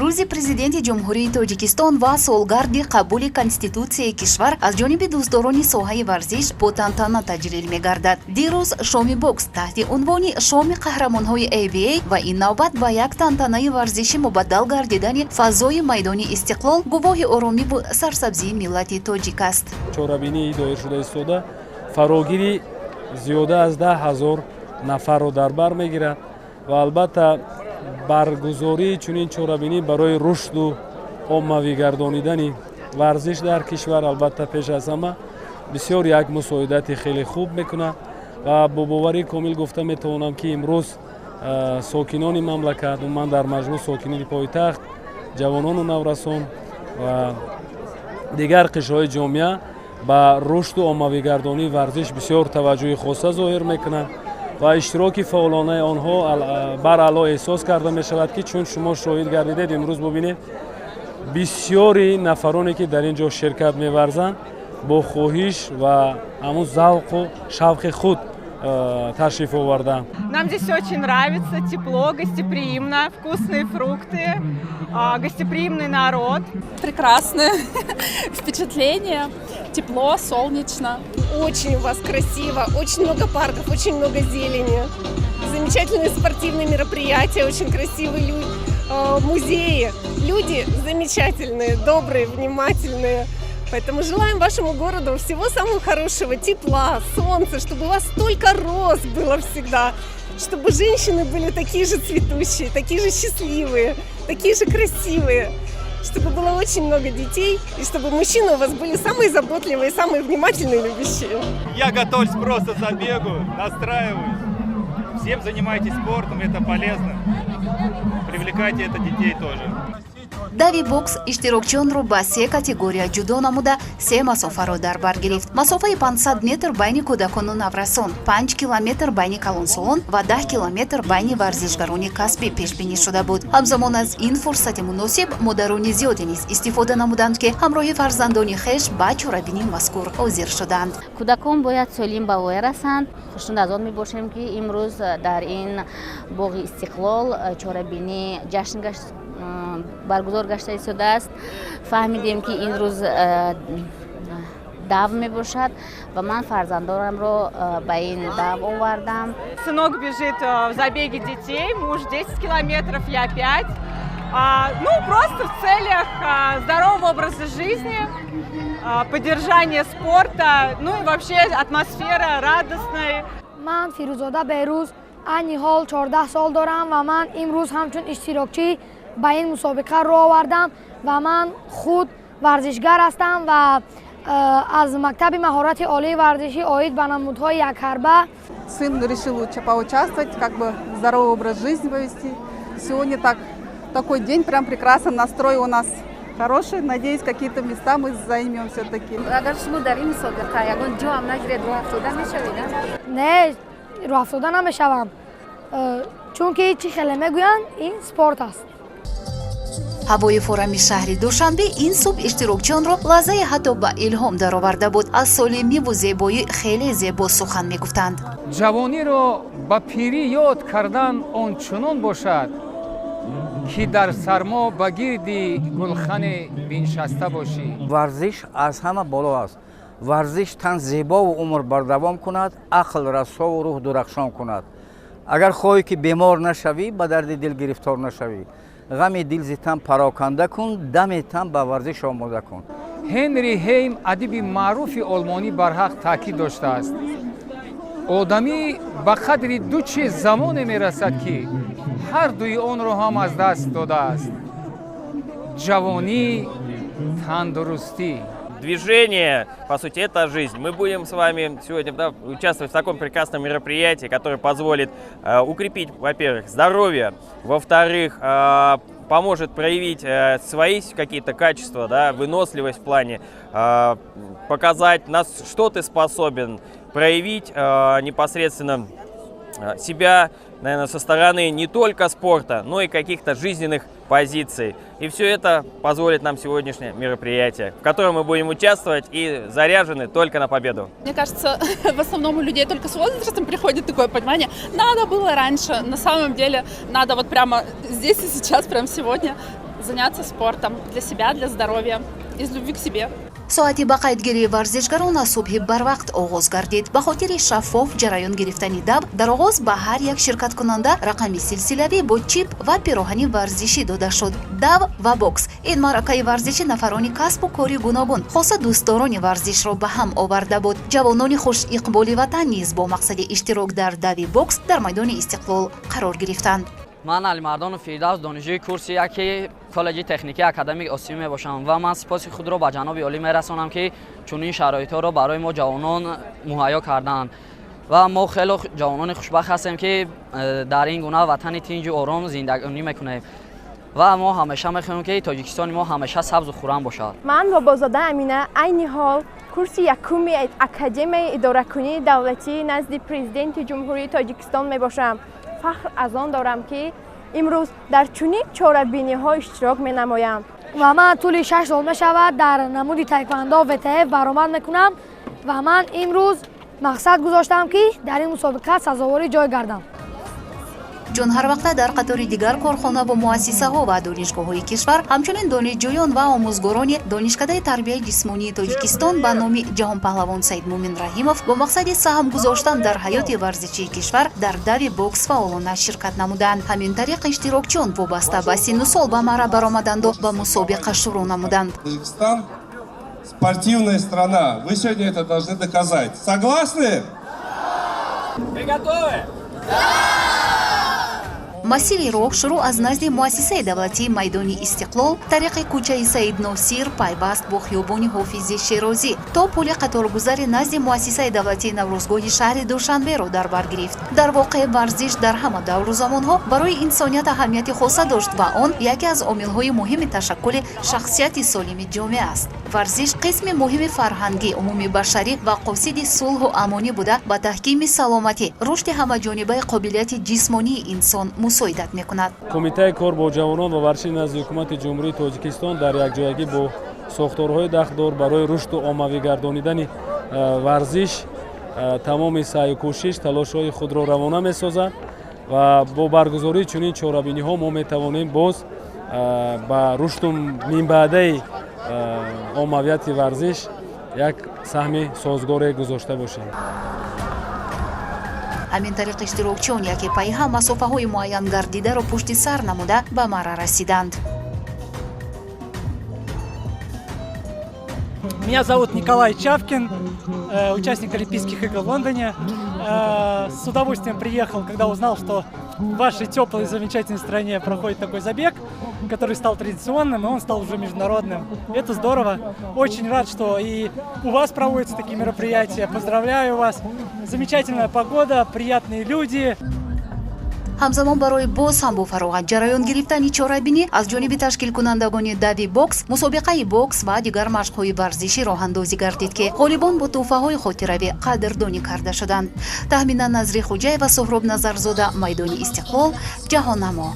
рӯзи президенти ҷумҳурии тоҷикистон ва солгарди қабули конститутсияи кишвар аз ҷониби дӯстдорони соҳаи варзиш бо тантана таҷлил мегардад. дирӯз шоми бокс таҳти унвони шоми қаҳрамонҳои ABA ва ин навбат ба як тантанаи варзиши мубаддал гардидани фазои майдони Истиқлол гувоҳи оромиву сарсабзии миллати тоҷик аст. чорабинии доир шуда истода фарогири зиёда аз 10,000 нафарро дар бар мегирад ва албатта баргузории чунин чорабинӣ барои рушду оммавӣ гардонидани варзиш дар кишвар албатта пеш аз ҳама бисёр як мусоидати хеле хуб мекунад ва бо боварии комил гуфта метавонам ки имрӯз сокинони мамлакат умуман дар маҷмӯъ сокинони пойтахт ҷавонону наврасон ва дигар қишрҳои ҷомеа ба рушду оммавигардонии варзиш бисёр таваҷҷӯҳи хоса зоҳир мекунанд ва иштироки фаъолонаи онҳо баръало эҳсос карда мешавад ки чун шумо шоҳид гардидед имрӯз бубинед бисёри нафароне ки дар ин ҷо ширкат меварзанд бо хоҳиш ва ҳамун завқу шавқи худ ташриф оварданд. Нам здесь очень нравится, тепло, гостеприимно, вкусные фрукты, гостеприимный народ. Прекрасное впечатление, тепло, солнечно. Очень у вас красиво, очень много парков, очень много зелени, замечательные спортивные мероприятия, очень красивые музеи. Люди замечательные, добрые, внимательные. Поэтому желаем вашему городу всего самого хорошего, тепла, солнца, чтобы у вас столько роз было всегда, чтобы женщины были такие же цветущие, такие же счастливые, такие же красивые, чтобы было очень много детей, и чтобы мужчины у вас были самые заботливые, самые внимательные, любящие. Я готовлюсь просто к забегу, настраиваюсь. Всем занимайтесь спортом, это полезно. Привлекайте это детей тоже. дави бокс иштирокчиёнро ба 3 категория ҷудо намуда 3 масофаро дар бар гирифт. Масофаи 500 метр байни кӯдакону наврасон, 5 километр байни калонсолон ва 10 километр байни варзишгарони касбӣ пешбинӣ шуда буд. ҳамзамон аз ин фурсати муносиб модарони зиёде низ истифода намуданд ки ҳамроҳи фарзандони хеш ба чорабинии мазкур ҳозир шуданд. кӯдакон бояд солим ба воя расанд. хушнуд аз он мебошем ки имрӯз дар ин боғи Истиқлол чорабинӣ ҷашн баргузор гашта истодааст. фаҳмидем ки ин рӯз дав мебошад ва ман фарзандонамро ба ин дав овардам. Сынок бежит в забеге детей, муж 10 километров, я 5. Просто в целях здорового образа жизни, поддержания спорта, и вообще атмосфера радостная. Ман Фирӯзода Беҳрӯз айни ҳол 14 сол дорам ва ман имрӯз ҳамчун иштирокчӣ ба ин мусобиқа роҳ овардам ва ман худ варзишгар ҳастам ва аз мактаби маҳорати олии варзишӣ оид ба намудҳои якҳарба. Сын решил поучаствовать, здоровый образ жизни повести. Сегодня такой день, прям прекрасно, настрой у нас хороший. Надеюсь, какие-то места мы займем все-таки. Не, роҳафтода намешавам, чунки чӣ хеле мегӯянд, ин спорт аст. ҳавои форами шаҳри душанбе ин субҳ иштирокчиёнро лаззае ҳатто ба илҳом дароварда буд. аз солимиву зебоӣ хеле зебо сухан мегуфтанд. ҷавониро ба пирӣ ёд кардан ончунон бошад ки дар сармо ба гирди гулхане биншаста бошӣ. варзиш аз ҳама боло аст. варзиш тан зебову умр бардавом кунад, ақл расову рӯҳ дурахшон кунад. агар хоҳӣ ки бемор нашавӣ, ба дарди дил гирифтор нашавӣ, ғами дил зитан пароканда кун, даме тан ба варзиш омода кун. ҳенри ҳейм адиби маъруфи олмонӣ барҳақ таъкид доштааст. одамӣ ба қадри ду чиз замоне мерасад ки ҳардуи онро ҳам аз даст додааст: ҷавонӣ, тандурустӣ. Движение, по сути, это жизнь. Мы будем с вами сегодня участвовать в таком прекрасном мероприятии, которое позволит укрепить, во-первых, здоровье, во-вторых, поможет проявить свои какие-то качества, выносливость в плане, показать, на что ты способен, проявить непосредственно себя, наверное, со стороны не только спорта, но и каких-то жизненных позиций. И все это позволит нам сегодняшнее мероприятие, в котором мы будем участвовать и заряжены только на победу. Мне кажется, в основном у людей только с возрастом приходит такое понимание: надо было раньше. На самом деле надо вот прямо здесь и сейчас, прямо сегодня заняться спортом для себя, для здоровья, из любви к себе. соати ба қайдгирии варзишгарон аз субҳи барвақт оғоз гардид. ба хотири шаффоф ҷараён гирифтани дав дар оғоз ба ҳар як ширкаткунанда рақами силсилавӣ бо чип ва пироҳани варзишӣ дода шуд. дав ва бокс ин маъракаи варзиши нафарони касбу кори гуногун хоса дӯстдорони варзишро ба ҳам оварда буд. ҷавонони хушиқболи ватан низ бо мақсади иштирок дар дави бокс дар майдони Истиқлол қарор гирифтанд. من علیمردان فیردوس دانشجوی کورس یکی کالج تکنیکی اکادمیک آسیو میباشم و من سپاس خود را به جناب عالی میرسانم که چنین شرایط را برای ما جوانان مهیا کردند و ما خیلی جوانان خوشبخت هستیم که در این گونه وطن تنج و آرام زندگی میکنیم و ما همیشه میخواهیم که تاجیکستان ما همیشه سبز و خرم باشد. من بابازاده امینه عین حال کورس یکم اکادمی اداره‌کنی دولتی نزد پرزیدنت جمهوری تاجیکستان میباشم. فخر از آن دارم که امروز در چنین چاره‌بینی‌ها اشتراک می‌نمایم و من طول 6 سال می‌شود در نمود تایکواندو وتف برآمد می‌کنم و من امروز مقصد گذاشتم که در این مسابقه سزاوار جای گردم. چون هر وقت در قطار دیگر کارخانه و مؤسسه‌ها و دانشگاه‌های کشور همچنین دانشجویان و آموزگاران دانشکده تربیت جسمانی تاجیکستان به نام جهان پهلوان سید مومن رحیمов با مقصد سهم گذاشتن در حیات ورزشی کشور در دوی بوکس فعالانه شرکت نمودند. همین طریق اشتراکچیان وابسته به سن و سال به مرا برآمدند و به مسابقه شروع نمودند. Таджикистан спортивная страна. Вы сегодня это должны доказать. Согласны? Вы готовы? مسیر راه شروع از نزد مؤسسه دولتی میدان استقلال طریق کوچه سید ناصر پیوست با خیابان حافظ شیرازی تا پل قطارگذار نزد مؤسسه دولتی نوروزگاه شهر دوشنبه را در بر گرفت. در واقع ورزش در همه دور و زمانها برای انسانیت اهمیت خاصه داشت و آن یکی از عامل‌های مهم تشکل شخصیت سالم جامعه است. ورزش قسم مهم فرهنگی عمومی بشری و قاصد صلح و امانی بوده با تحکیم سلامتی رشد همه‌جانبه قابلیت جسمانی انسان مساعدت می‌کند. کمیته کار با جوانان و ورزش نزد حکومت جمهوری تاجیکستان در یکجایگی با ساختارهای دخدار برای رشد و عمومی گردانیدن ورزش تمام سعی و کوشش تلاش‌های خود را روانه می‌سازد و با برگزاری چنین چاره‌بینی‌ها ما می‌توانیم باز با رشد منبعده عمومیت ورزش یک سهم سازگار گذاشته باشیم. همین طریق اشتراکچیان یکی پای هم مسافه‌های معین گردیده را پشت سر نموده به مرا رسیدند. Меня зовут Николай Чавкин, участник Олимпийских игр в Лондоне. С удовольствием приехал, когда узнал, что в вашей теплой и замечательной стране проходит такой забег, который стал традиционным, и он стал уже международным. Это здорово. Очень рад, что и у вас проводятся такие мероприятия. Поздравляю вас. Замечательная погода, приятные люди. ҳамзамон барои боз ҳам бо фароғат ҷараён гирифтани чорабинӣ аз ҷониби ташкилкунандагони дави бокс мусобиқаи бокс ва дигар машқҳои варзишӣ роҳандозӣ гардид ки ғолибон бо тӯҳфаҳои хотиравӣ қадрдонӣ карда шуданд. тахминан назри хуҷаева, Соҳроб Назарзода, майдони Истиқлол, ҷаҳоннамо.